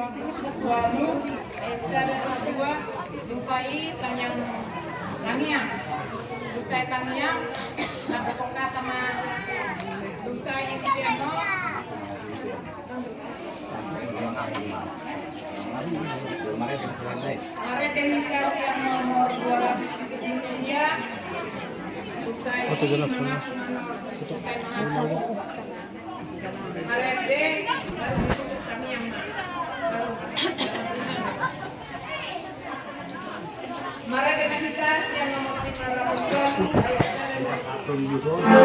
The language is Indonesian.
Walu, Esa dan Dua, Dusai Tanyang Tanyang, Dusai Tanyang, Napoka Tama, Dusai Isiano, Mare Teknikasi yang nomor 273, Dusai Dusai Mangaso, Mare D, kami yang Mare Teknikasi yang nomor 500.